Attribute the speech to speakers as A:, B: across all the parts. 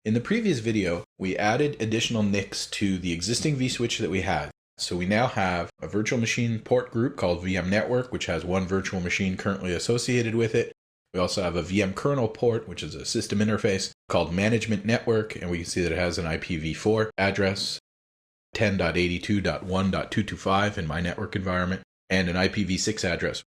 A: In the previous video, we added additional NICs to the existing vSwitch that we had. So we now have a virtual machine port group called VM Network, which has one virtual machine currently associated with it. We also have a VMKernel port, which is a system interface called Management Network, and we can see that it has an IPv4 address, 10.82.1.225 in my network environment, and an IPv6 address.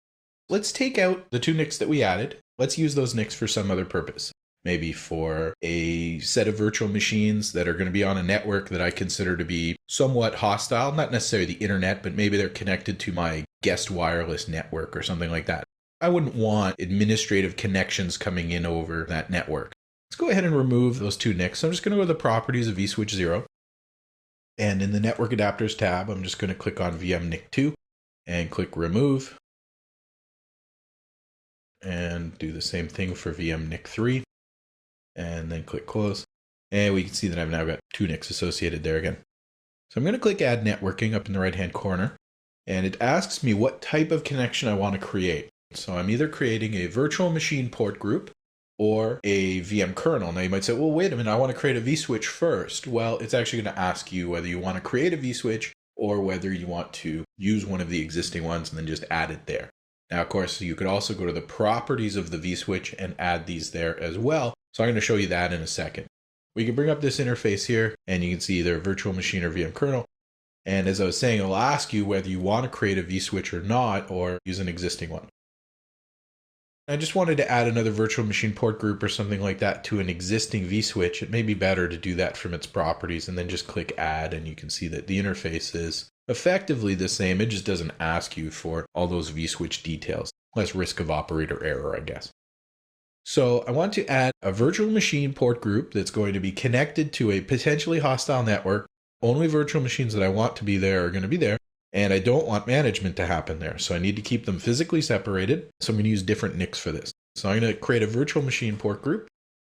A: Let's take out the two NICs that we added. Let's use those NICs for some other purpose. Maybe for a set of virtual machines that are going to be on a network that I consider to be somewhat hostile, not necessarily the internet, but maybe they're connected to my guest wireless network or something like that. I wouldn't want administrative connections coming in over that network. Let's go ahead and remove those two NICs. So I'm just going to go to the properties of vSwitch 0. And in the Network Adapters tab, I'm just going to click on VMNIC2 and click Remove. And do the same thing for VMNIC3. And then click Close. And we can see that I've now got two NICs associated there again. So I'm going to click Add Networking up in the right-hand corner. And it asks me what type of connection I want to create. So I'm either creating a virtual machine port group or a VM kernel. Now you might say, well, wait a minute, I want to create a vSwitch first. Well, it's actually going to ask you whether you want to create a vSwitch or whether you want to use one of the existing ones and then just add it there. Now, of course, you could also go to the properties of the vSwitch and add these there as well. So I'm going to show you that in a second. We can bring up this interface here and you can see either virtual machine or VM kernel. And as I was saying, it'll ask you whether you want to create a vSwitch or not, or use an existing one. I just wanted to add another virtual machine port group or something like that to an existing vSwitch. It may be better to do that from its properties and then just click add, and you can see that the interface is effectively the same. It just doesn't ask you for all those vSwitch details. Less risk of operator error, I guess. So I want to add a virtual machine port group that's going to be connected to a potentially hostile network. Only virtual machines that I want to be there are going to be there. And I don't want management to happen there. So I need to keep them physically separated. So I'm going to use different NICs for this. So I'm going to create a virtual machine port group.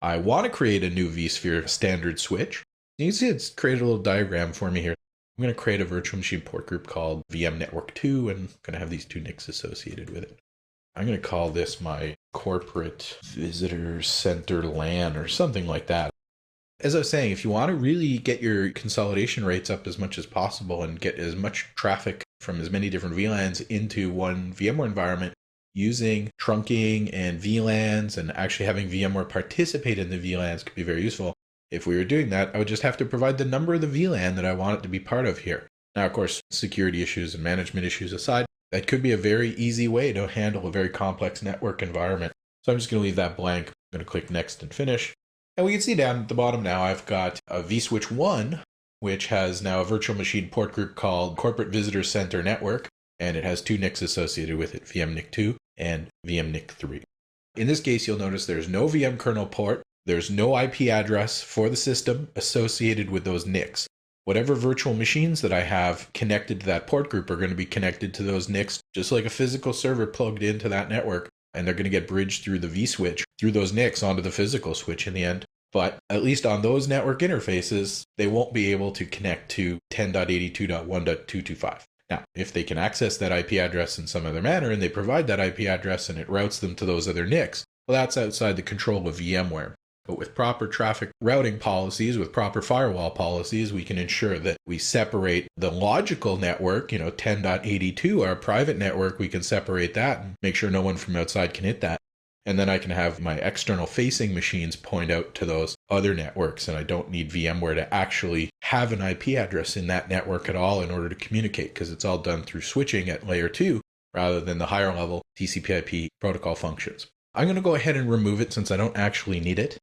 A: I want to create a new vSphere standard switch. You can see it's created a little diagram for me here. I'm going to create a virtual machine port group called VM Network 2, and I'm going to have these two NICs associated with it. I'm going to call this my corporate visitor center LAN or something like that. As I was saying, if you want to really get your consolidation rates up as much as possible and get as much traffic from as many different VLANs into one VMware environment, using trunking and VLANs and actually having VMware participate in the VLANs could be very useful. If we were doing that, I would just have to provide the number of the VLAN that I want it to be part of here. Now, of course, security issues and management issues aside, that could be a very easy way to handle a very complex network environment. So I'm just going to leave that blank. I'm going to click Next and Finish. And we can see down at the bottom now, I've got a vSwitch 1, which has now a virtual machine port group called Corporate Visitor Center Network, and it has two NICs associated with it, VMNIC2 and VMNIC3. In this case, you'll notice there's no VM kernel port, there's no IP address for the system associated with those NICs. Whatever virtual machines that I have connected to that port group are going to be connected to those NICs, just like a physical server plugged into that network. And they're going to get bridged through the vSwitch, through those NICs onto the physical switch in the end. But at least on those network interfaces, they won't be able to connect to 10.82.1.225. Now, if they can access that IP address in some other manner and they provide that IP address and it routes them to those other NICs, well, that's outside the control of VMware. But with proper traffic routing policies, with proper firewall policies, we can ensure that we separate the logical network, 10.82, our private network, we can separate that and make sure no one from outside can hit that. And then I can have my external facing machines point out to those other networks, and I don't need VMware to actually have an IP address in that network at all in order to communicate, because it's all done through switching at layer 2 rather than the higher level TCP/IP protocol functions. I'm going to go ahead and remove it since I don't actually need it,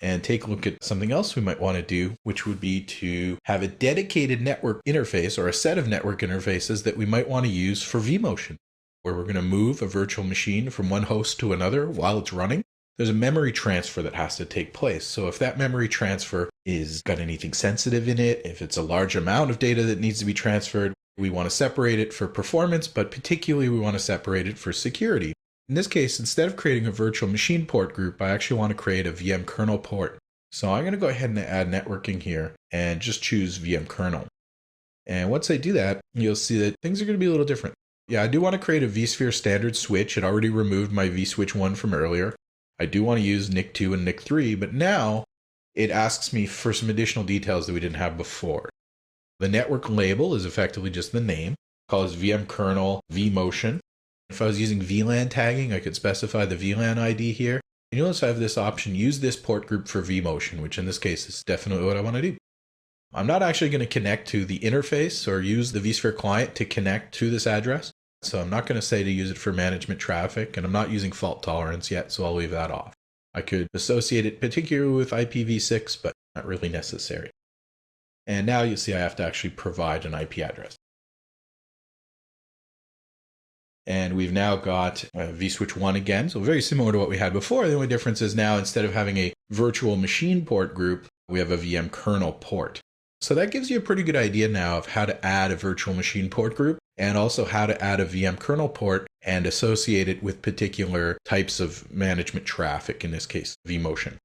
A: and take a look at something else we might want to do, which would be to have a dedicated network interface or a set of network interfaces that we might want to use for vMotion, where we're going to move a virtual machine from one host to another while it's running. There's a memory transfer that has to take place. So if that memory transfer is got anything sensitive in it, if it's a large amount of data that needs to be transferred, we want to separate it for performance, but particularly we want to separate it for security. In this case, instead of creating a virtual machine port group, I actually want to create a VM kernel port. So I'm going to go ahead and add networking here and just choose VM kernel. And once I do that, you'll see that things are going to be a little different. Yeah, I do want to create a vSphere standard switch. It already removed my vSwitch 1 from earlier. I do want to use NIC2 and NIC3, but now it asks me for some additional details that we didn't have before. The network label is effectively just the name. Call this VMKernel vMotion. If I was using VLAN tagging, I could specify the VLAN ID here. And you'll also have this option, use this port group for vMotion, which in this case is definitely what I want to do. I'm not actually going to connect to the interface or use the vSphere client to connect to this address. So I'm not going to say to use it for management traffic, and I'm not using fault tolerance yet, so I'll leave that off. I could associate it particularly with IPv6, but not really necessary. And now you see I have to actually provide an IP address. And we've now got vSwitch 1 again, so very similar to what we had before. The only difference is now instead of having a virtual machine port group, we have a VMKernel port. So that gives you a pretty good idea now of how to add a virtual machine port group and also how to add a VMKernel port and associate it with particular types of management traffic, in this case, vMotion.